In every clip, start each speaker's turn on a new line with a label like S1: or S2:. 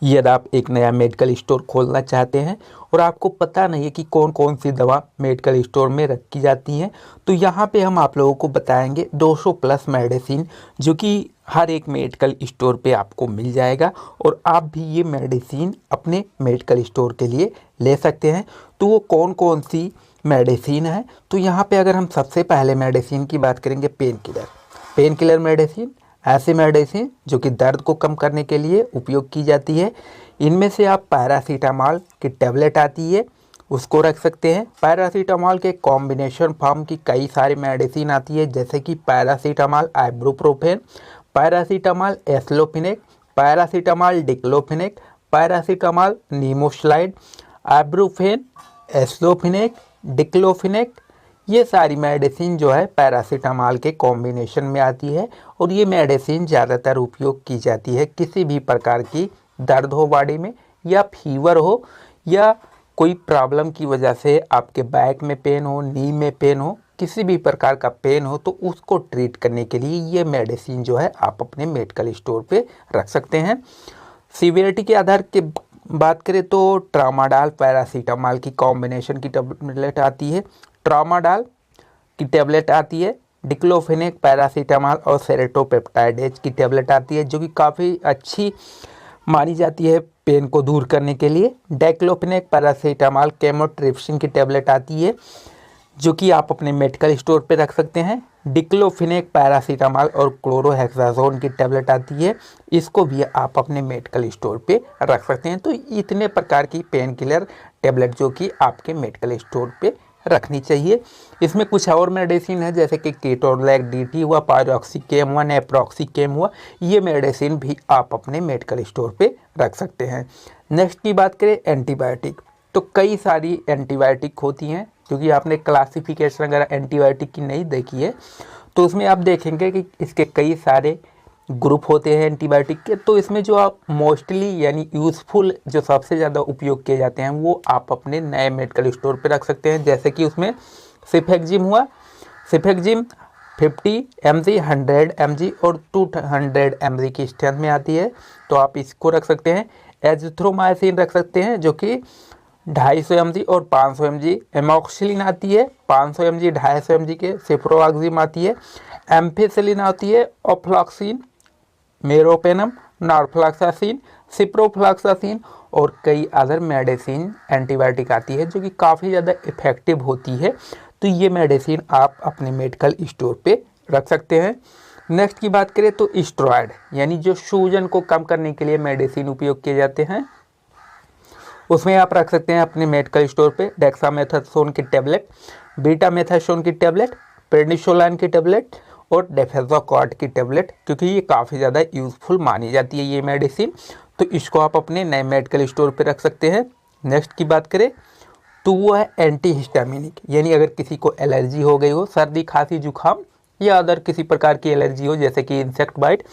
S1: यदि आप एक नया मेडिकल स्टोर खोलना चाहते हैं और आपको पता नहीं है कि कौन कौन सी दवा मेडिकल स्टोर में रखी जाती हैं, तो यहाँ पे हम आप लोगों को बताएंगे 200 प्लस मेडिसिन जो कि हर एक मेडिकल स्टोर पे आपको मिल जाएगा और आप भी ये मेडिसिन अपने मेडिकल स्टोर के लिए ले सकते हैं। तो वो कौन कौन सी मेडिसिन है, तो यहाँ पे अगर हम सबसे पहले मेडिसिन की बात करेंगे, पेन किलर मेडिसिन, ऐसी मेडिसिन जो कि दर्द को कम करने के लिए उपयोग की जाती है। इनमें से आप पैरासीटामॉल की टेबलेट आती है उसको रख सकते हैं। पैरासीटामॉल के कॉम्बिनेशन फॉर्म की कई सारी मेडिसिन आती है, जैसे कि paracetamol आइब्रोप्रोफेन, paracetamol एस्लोफिनेक, paracetamol diclofenac, paracetamol नीमोस्लाइड, ibuprofen, एस्लोफिनेक, diclofenac, ये सारी मेडिसिन जो है पैरासीटामॉल के कॉम्बिनेशन में आती है और ये मेडिसिन ज़्यादातर उपयोग की जाती है किसी भी प्रकार की दर्द हो बॉडी में, या फीवर हो, या कोई प्रॉब्लम की वजह से आपके बैक में पेन हो, नी में पेन हो, किसी भी प्रकार का पेन हो, तो उसको ट्रीट करने के लिए ये मेडिसिन जो है आप अपने मेडिकल स्टोर पे रख सकते हैं। सीवियरिटी के आधार के बात करें तो ट्रामाडॉल पैरासीटामॉल की कॉम्बिनेशन की टेबलेट आती है, ट्रामाडॉल की टेबलेट आती है, डिक्लोफिनेक पैरासीटामॉल और सेरोटोपेप्टाइडेज की टेबलेट आती है जो कि काफ़ी अच्छी मानी जाती है पेन को दूर करने के लिए। डाइक्लोफिनेक पैरासीटामॉल केमोट्रिप्सिन की टेबलेट आती है जो कि आप अपने मेडिकल स्टोर पे रख सकते हैं। डिक्लोफिनेक पैरासीटामॉल और क्लोरोहेक्साजोन की टेबलेट आती है, इसको भी आप अपने मेडिकल स्टोर पे रख सकते हैं। तो इतने प्रकार की पेन किलर टेबलेट जो कि आपके मेडिकल स्टोर पे रखनी चाहिए। इसमें कुछ और मेडिसिन है जैसे कि कीटोनलैक डीटी हुआ, पायरोक्सिकेम हुआ, नेप्रोक्सिकेम हुआ, ये मेडिसिन भी आप अपने मेडिकल स्टोर पे रख सकते हैं। नेक्स्ट की बात करें एंटीबायोटिक, तो कई सारी एंटीबायोटिक होती हैं क्योंकि आपने क्लासिफिकेशन अगर एंटीबायोटिक की नहीं देखी है तो उसमें आप देखेंगे कि इसके कई सारे ग्रुप होते हैं एंटीबायोटिक के। तो इसमें जो आप मोस्टली यानी यूज़फुल जो सबसे ज़्यादा उपयोग किए जाते हैं वो आप अपने नए मेडिकल स्टोर पे रख सकते हैं, जैसे कि उसमें सिफेक्जिम हुआ, सिफेक्जिम 50 mg, 100 mg और 200 mg की स्ट्रेंथ में आती है, तो आप इसको रख सकते हैं। एजिथ्रोमाइसिन रख सकते हैं जो कि 250 mg और 500 mg, एमॉक्सिलिन आती है 500 mg 250 mg के, सिप्रोआक्सिम आती है, एम्फिसिलिन आती है, ऑफ्लॉक्सिन, मेरोपेनम, नॉरफ्लॉक्सासिन, सिप्रोफ्लॉक्सासिन और कई अदर मेडिसिन एंटीबायोटिक आती है जो कि काफ़ी ज़्यादा इफ़ेक्टिव होती है। तो ये मेडिसिन आप अपने मेडिकल स्टोर पे रख सकते हैं। नेक्स्ट की बात करें तो स्टेरॉयड यानी जो सूजन को कम करने के लिए मेडिसिन उपयोग किए जाते हैं, उसमें आप रख सकते हैं अपने मेडिकल स्टोर पे डेक्सामेथासोन की टेबलेट, बीटामेथासोन की टेबलेट, प्रेडिसोलान की टेबलेट और डेफेजोकॉर्ड की टेबलेट, क्योंकि ये काफ़ी ज़्यादा यूज़फुल मानी जाती है ये मेडिसिन, तो इसको आप अपने नए मेडिकल स्टोर पे रख सकते हैं। नेक्स्ट की बात करें तो वो है एंटीहिस्टामिनिक, यानी अगर किसी को एलर्जी हो गई हो, सर्दी खांसी जुकाम या अदर किसी प्रकार की एलर्जी हो जैसे कि इंसेक्ट बाइट,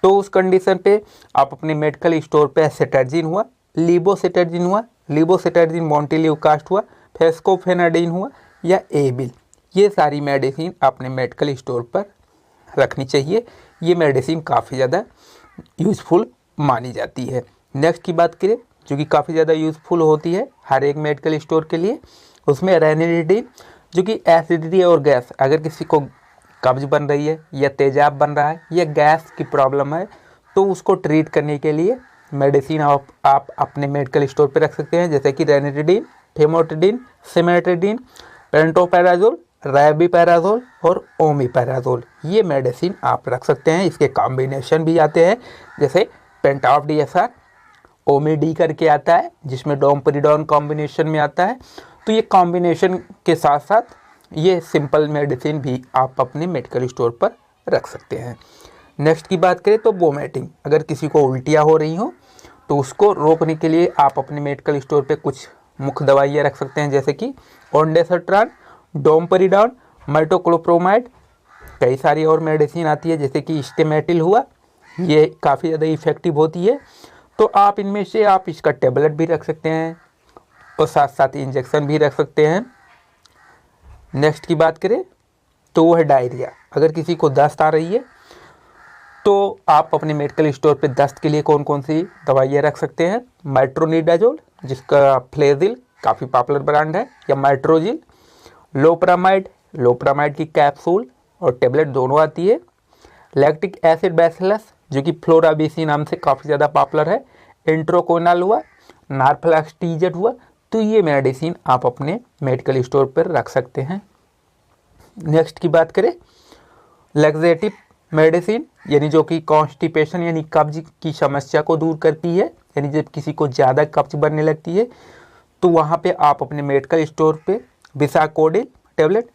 S1: तो उस कंडीशन पे आप अपने मेडिकल स्टोर पे सेटर्जिन हुआ, लिबोसेटर्जिन हुआ, लिबोसेटर्जिन मॉन्टेल्यूकास्ट हुआ, फेस्कोफेनाडिन हुआ या एबिल, ये सारी मेडिसिन अपने मेडिकल स्टोर पर रखनी चाहिए। ये मेडिसिन काफ़ी ज़्यादा यूज़फुल मानी जाती है। नेक्स्ट की बात करें जो कि काफ़ी ज़्यादा यूज़फुल होती है हर एक मेडिकल स्टोर के लिए, उसमें रेनिडिन जो कि एसिडिटी और गैस, अगर किसी को कब्ज बन रही है या तेजाब बन रहा है या गैस की प्रॉब्लम है तो उसको ट्रीट करने के लिए मेडिसिन आप अपने मेडिकल स्टोर पे रख सकते हैं, जैसे कि रेनिडिन, फेमोटिडिन, सिमेट्रिडिन, पेंटोपैराजोल, रैबिपैराजोल और ओमिपैराजोल, ये मेडिसिन आप रख सकते हैं। इसके कॉम्बिनेशन भी आते हैं जैसे पेंटाफ DSR, ओमिडी करके आता है जिसमें डोमपेरिडोन कॉम्बिनेशन में आता है, तो ये कॉम्बिनेशन के साथ साथ ये सिंपल मेडिसिन भी आप अपने मेडिकल स्टोर पर रख सकते हैं। नेक्स्ट की बात करें तो वोमिटिंग, अगर किसी को उल्टियाँ हो रही हो तो उसको रोकने के लिए आप अपने मेडिकल स्टोर पे कुछ मुख्य दवाइयाँ रख सकते हैं, जैसे कि ओंडेसट्रान, डोमपेरिडोन, मेटोक्लोप्रोमाइड, कई सारी और मेडिसिन आती है जैसे कि स्टेमेटिल हुआ, ये काफ़ी ज़्यादा इफ़ेक्टिव होती है, तो आप इनमें से आप इसका टेबलेट भी रख सकते हैं और साथ साथ इंजेक्शन भी रख सकते हैं। नेक्स्ट की बात करें तो वो है डायरिया, अगर किसी को दस्त आ रही है तो आप अपने मेडिकल स्टोर पे दस्त के लिए कौन कौन सी दवाइयाँ रख सकते हैं? मेट्रोनिडाजोल, जिसका फ्लेजिल काफ़ी पॉपुलर ब्रांड है, या मेट्रोजिल, लोप्रामाइड की कैप्सूल और टेबलेट दोनों आती है, लैक्टिक एसिड बैसिलस जो कि फ्लोराबेसी नाम से काफ़ी ज़्यादा पॉपुलर है, इंट्रोकोनाल हुआ, नारफ्लैक्सटीजेट हुआ। तो ये मेडिसिन आप अपने मेडिकल स्टोर पर रख सकते हैं। नेक्स्ट की बात करें, लैक्सेटिव मेडिसिन यानी जो कि कॉन्स्टिपेशन यानी कब्ज की समस्या को दूर करती है, यानी जब किसी को ज़्यादा कब्ज बनने लगती है तो वहाँ पे आप अपने मेडिकल स्टोर पे बिसाकोडिल टेबलेट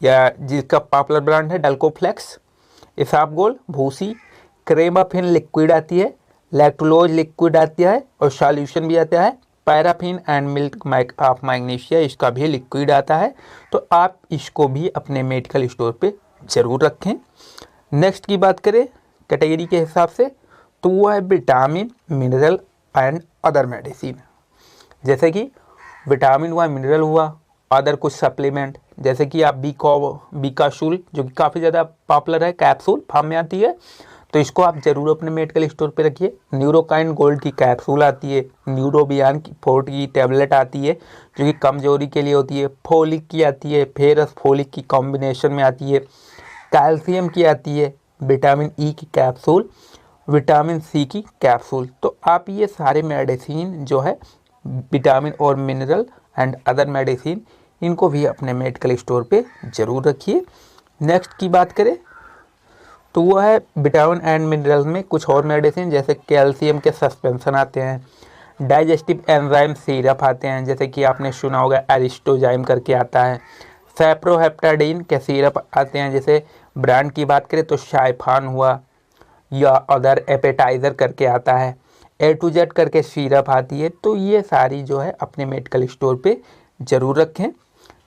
S1: या जिसका पॉपुलर ब्रांड है डल्कोफ्लेक्स, इसाबगोल, भूसी, क्रेमाफिन लिक्विड आती है, लैक्टुलोज लिक्विड आता है और सॉल्यूशन भी आता है, paraffin and milk of magnesia इसका भी लिक्विड आता है। तो आप इसको भी अपने मेडिकल स्टोर पे ज़रूर रखें। नेक्स्ट की बात करें कैटेगरी के हिसाब से, तो वो है vitamin, mineral and other medicine. जैसे कि विटामिन हुआ, मिनरल हुआ, अदर कुछ सप्लीमेंट जैसे कि आप बीकाशूल जो कि काफ़ी ज़्यादा पॉपुलर है, कैप्सूल फॉर्म में आती है, तो इसको आप ज़रूर अपने मेडिकल स्टोर पे रखिए। न्यूरोकाइन गोल्ड की कैप्सूल आती है, न्यूरोबियान की 40 की टैबलेट आती है जो कि कमजोरी के लिए होती है, फोलिक की आती है, फेरस फोलिक की कॉम्बिनेशन में आती है, कैल्शियम की आती है, विटामिन ई की कैप्सूल, विटामिन सी की कैप्सूल। तो आप ये सारे मेडिसिन जो है विटामिन और मिनरल एंड अदर मेडिसिन इनको भी अपने मेडिकल स्टोर पे ज़रूर रखिए। नेक्स्ट की बात करें तो वो है विटामिन एंड मिनरल में कुछ और मेडिसिन, जैसे कैल्शियम के सस्पेंशन आते हैं, डाइजेस्टिव एंजाइम सिरप आते हैं, जैसे कि आपने सुना होगा एरिस्टोजाइम करके आता है, सैप्रोहेप्टाडीन के सिरप आते हैं, जैसे ब्रांड की बात करें तो शाइफान हुआ, या अदर एपेटाइज़र करके आता है, A to Z करके सिरप आती है। तो ये सारी जो है अपने मेडिकल स्टोर पे ज़रूर रखें।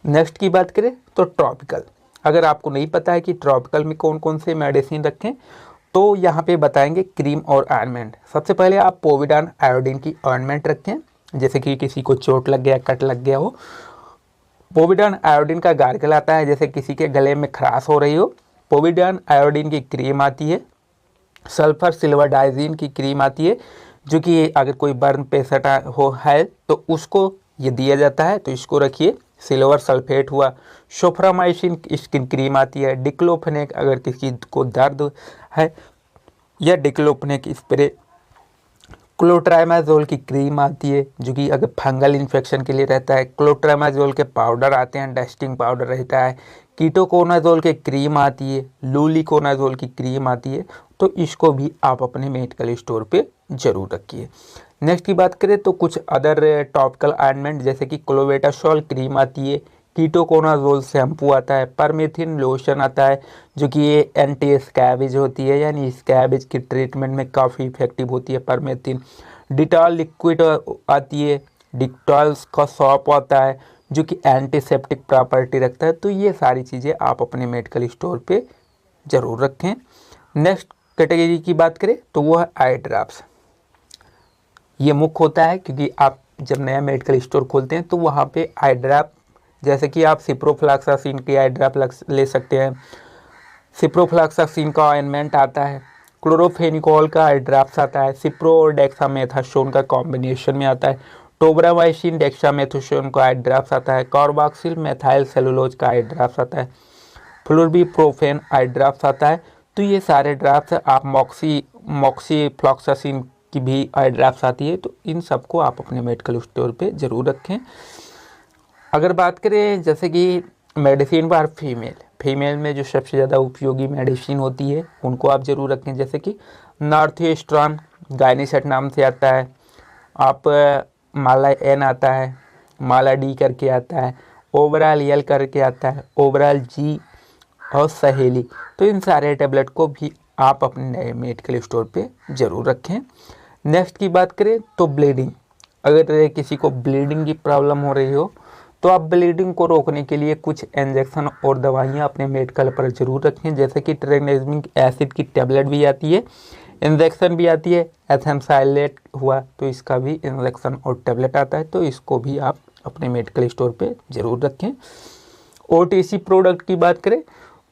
S1: नेक्स्ट की बात करें तो ट्रॉपिकल, अगर आपको नहीं पता है कि ट्रॉपिकल में कौन कौन से मेडिसिन रखें तो यहाँ पे बताएंगे क्रीम और ऑइंटमेंट। सबसे पहले आप पोविडान आयोडीन की ऑइंटमेंट रखें, जैसे कि किसी को चोट लग गया, कट लग गया हो। पोविडान आयोडीन का गार्गल आता है, जैसे किसी के गले में खराश हो रही हो। पोविडान आयोडीन की क्रीम आती है, सल्फर सिल्वर डाइजीन की क्रीम आती है जो कि अगर कोई बर्न पेशेंट हो है तो उसको ये दिया जाता है, तो इसको रखिए। सिल्वर सल्फेट हुआ, सोफ्रामाइसिन स्किन क्रीम आती है, डिक्लोफेनेक अगर किसी को दर्द है, या डिक्लोफेनेक स्प्रे, क्लोट्रामाजोल की क्रीम आती है जो कि अगर फंगल इन्फेक्शन के लिए रहता है, क्लोट्रामाजोल के पाउडर आते हैं, डस्टिंग पाउडर रहता है, कीटोकोनाजोल की क्रीम आती है, लूलिकोनाजोल की क्रीम आती है। तो इसको भी आप अपने मेडिकल स्टोर पे ज़रूर रखिए। नेक्स्ट की बात करें तो कुछ अदर टॉपिकल ऑइंटमेंट, जैसे कि क्लोबेटासोल क्रीम आती है, कीटोकोनाजोल शैम्पू आता है, परमेथिन लोशन आता है जो कि ये एंटी स्कैबिज होती है, यानी स्कैबिज की ट्रीटमेंट में काफ़ी इफेक्टिव होती है परमेथिन। डिटॉल लिक्विड आती है, डिटॉल का सॉप आता है जो कि एंटीसेप्टिक प्रॉपर्टी रखता है। तो ये सारी चीज़ें आप अपने मेडिकल स्टोर पे ज़रूर रखें। नेक्स्ट कैटेगरी की बात करें तो वो है आई ड्रॉप्स। ये मुख्य होता है क्योंकि आप जब नया मेडिकल स्टोर खोलते हैं तो वहाँ पे आई ड्रॉप, जैसे कि आप सिप्रोफ्लॉक्सासिन की आई ड्रॉप ले सकते हैं, सिप्रोफ्लॉक्सासिन का ऑइंटमेंट आता है, क्लोरोफेनिकोल का आई ड्रॉप्स आता है, सिप्रो और डेक्सामेथासोन का कॉम्बिनेशन में आता है, टोब्रामाइसिन डेक्सामेथासोन का आई ड्रॉप्स आता है, कार्बोक्सिल मेथाइल सेलुलोज का आई ड्रॉप्स आता है, फ्लोरबीप्रोफेन आई ड्रॉप्स आता है। तो ये सारे ड्रॉप्स आप मॉक्सीफ्लॉक्सासिन की भी आई ड्रॉप्स आती है। तो इन सबको आप अपने मेडिकल स्टोर पे ज़रूर रखें। अगर बात करें जैसे कि मेडिसिन पर फीमेल में जो सबसे ज़्यादा उपयोगी मेडिसिन होती है उनको आप ज़रूर रखें, जैसे कि नॉर्थवेस्ट्रॉन गायनीसेट नाम से आता है, आप माला एन आता है, माला डी करके आता है, ओवरऑल एल करके आता है, ओवरऑल जी और सहेली। तो इन सारे टेबलेट को भी आप अपने नए मेडिकल स्टोर पे ज़रूर रखें। नेक्स्ट की बात करें तो ब्लीडिंग, अगर किसी को ब्लीडिंग की प्रॉब्लम हो रही हो तो आप ब्लीडिंग को रोकने के लिए कुछ इंजेक्शन और दवाइयाँ अपने मेडिकल पर ज़रूर रखें, जैसे कि ट्रेनेजमिक एसिड की टेबलेट भी आती है, इंजेक्शन भी आती है, एथेम्साइलेट हुआ तो इसका भी इंजेक्शन और टेबलेट आता है। तो इसको भी आप अपने मेडिकल स्टोर पे ज़रूर रखें। OTC प्रोडक्ट की बात करें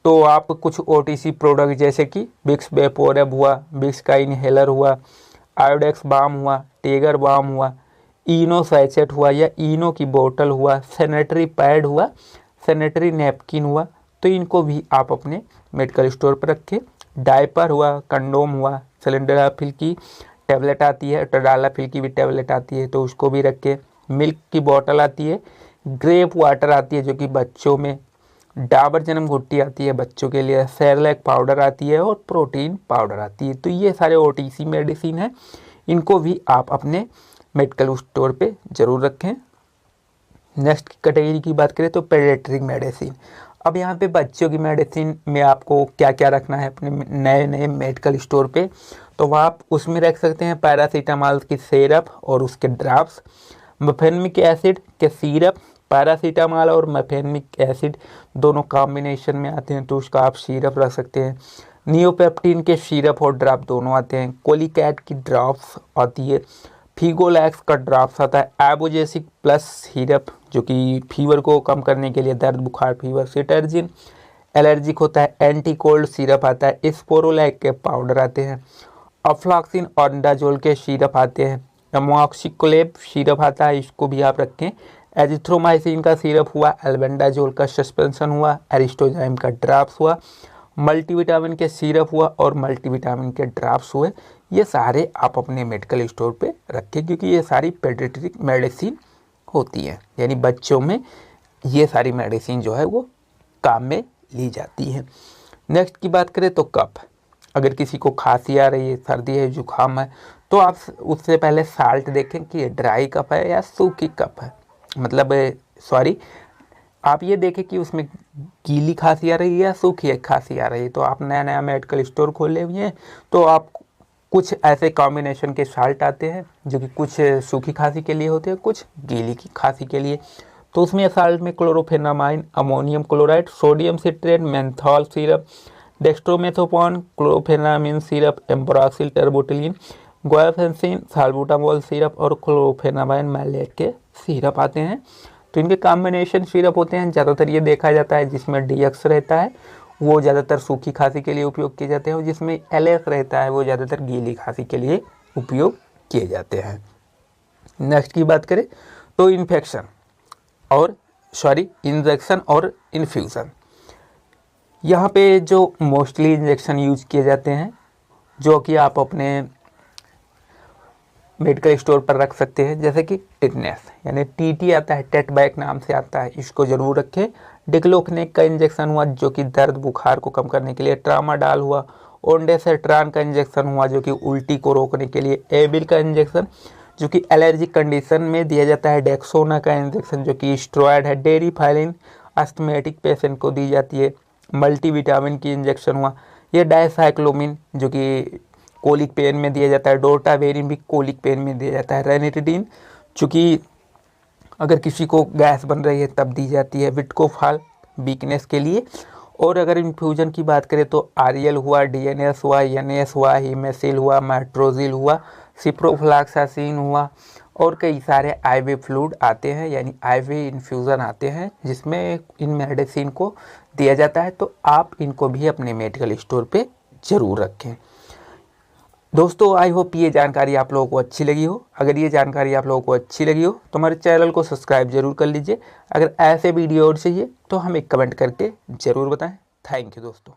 S1: तो आप कुछ OTC प्रोडक्ट जैसे कि विक्स वेपोरब हुआ, विक्स का इनहेलर हुआ, आयोडेक्स बाम हुआ, टेगर बाम हुआ, इनो सैचेट हुआ या इनो की बोतल हुआ, सैनिटरी पैड हुआ, सैनिटरी नैपकिन हुआ, तो इनको भी आप अपने मेडिकल स्टोर पर रखें। डायपर हुआ, कंडोम हुआ, सिलिंडराफिल की टैबलेट आती है, टडालाफिल की भी टैबलेट आती है, तो उसको भी रखें। मिल्क की बोतल आती है, ग्रेप वाटर आती है जो कि बच्चों में, डाबर जन्म घुट्टी आती है बच्चों के लिए, सेरेलैक पाउडर आती है और प्रोटीन पाउडर आती है। तो ये सारे OTC मेडिसिन हैं, इनको भी आप अपने मेडिकल स्टोर पे ज़रूर रखें। नेक्स्ट कैटेगरी की बात करें तो पेडियाट्रिक मेडिसिन। अब यहाँ पे बच्चों की मेडिसिन में आपको क्या क्या रखना है अपने नए नए मेडिकल स्टोर पे, तो आप उसमें रख सकते हैं पैरासीटामॉल की सिरप और उसके ड्रॉप्स, मेफेनमिक एसिड के सिरप, पैरासीटामॉल और मेफेनमिक एसिड दोनों कॉम्बिनेशन में आते हैं तो उसका आप सिरप रख सकते हैं। नियोपेप्टिन के सिरप और ड्रॉप दोनों आते हैं। कोलिकैट की ड्रॉप्स आती है, फिगोलैक्स का ड्रॉप्स आता है, एबोजेसिक प्लस सिरप जो कि फीवर को कम करने के लिए, दर्द बुखार फीवर, सिटर्जिन एलर्जिक होता है, एंटी कोल्ड सिरप आता है, स्पोरोलैक के पाउडर आते हैं, अफ्लॉक्सिन और अंडाजोल के सिरप आते हैं, एमोक्सिक्लेब सिरप आता है, इसको भी आप रखें। एजिथ्रोमाइसिन का सिरप हुआ, एल्बेंडाजोल का सस्पेंशन हुआ, एरिस्टोजाइम का ड्रॉप्स हुआ, मल्टीविटामिन के सिरप हुआ और मल्टीविटामिन के ड्रॉप्स हुए। ये सारे आप अपने मेडिकल स्टोर पे रखें क्योंकि ये सारी पेडियाट्रिक मेडिसिन होती हैं, यानी बच्चों में ये सारी मेडिसिन जो है वो काम में ली जाती है। नेक्स्ट की बात करें तो कफ, अगर किसी को खांसी आ रही है, सर्दी है, जुकाम है, तो आप उससे पहले साल्ट देखें कि ये ड्राई कफ है या सूखी कफ है, मतलब सॉरी आप ये देखें कि उसमें गीली खांसी आ रही है या सूखी खांसी आ रही है। तो आप नया नया मेडिकल स्टोर खोले हुए हैं तो आप कुछ ऐसे कॉम्बिनेशन के साल्ट आते हैं जो कि कुछ सूखी खांसी के लिए होते हैं, कुछ गीली की खांसी के लिए। तो उसमें साल्ट में chlorpheniramine, ammonium chloride, sodium citrate, menthol syrup, dextromethorphan, chlorpheniramine syrup, ambroxol terbutaline, guaifenesin, salbutamol syrup और क्लोरोफेनामाइन मैलेट के सिरप आते हैं। तो इनके कॉम्बिनेशन सिरप होते हैं, ज़्यादातर ये देखा जाता है जिसमें DX रहता है वो ज़्यादातर सूखी खांसी के लिए उपयोग किए जाते हैं और जिसमें LS रहता है वो ज़्यादातर गीली खांसी के लिए उपयोग किए जाते हैं। नेक्स्ट की बात करें तो इंजेक्शन और इन्फ्यूज़न। यहाँ पे जो मोस्टली इंजेक्शन यूज किए जाते हैं जो कि आप अपने मेडिकल स्टोर पर रख सकते हैं, जैसे कि टिटनेस यानी TT आता है, टेटबैक नाम से आता है, इसको ज़रूर रखें। डिक्लोफेनेक का इंजेक्शन हुआ जो कि दर्द बुखार को कम करने के लिए, ट्रामाडाल हुआ, ओंडेसेट्रान का इंजेक्शन हुआ जो कि उल्टी को रोकने के लिए, एबिल का इंजेक्शन जो कि एलर्जिक कंडीशन में दिया जाता है, डेक्सोना का इंजेक्शन जो कि स्टेरॉयड है, डेरिफाइलिन अस्थमेटिक पेशेंट को दी जाती है, मल्टीविटामिन की इंजेक्शन हुआ, ये डायसाइक्लोमिन जो कि कोलिक पेन में दिया जाता है, डोटावेरिन भी कोलिक पेन में दिया जाता है, रेनिटिडिन चूँकि अगर किसी को गैस बन रही है तब दी जाती है, विटकोफाल वीकनेस के लिए। और अगर इन्फ्यूजन की बात करें तो REL हुआ, DNS हुआ, NS हुआ, हिमेसिल हुआ, मेट्रोजिल हुआ, सिप्रोफ्लॉक्सासिन हुआ और कई सारे IV फ्लूइड आते हैं, यानी IV इन्फ्यूज़न आते हैं जिसमें इन मेडिसिन को दिया जाता है। तो आप इनको भी अपने मेडिकल स्टोर पे ज़रूर रखें। दोस्तों आई होप ये जानकारी आप लोगों को अच्छी लगी हो। अगर ये जानकारी आप लोगों को अच्छी लगी हो तो हमारे चैनल को सब्सक्राइब जरूर कर लीजिए। अगर ऐसे वीडियो और चाहिए तो हमें कमेंट करके ज़रूर बताएं। थैंक यू दोस्तों।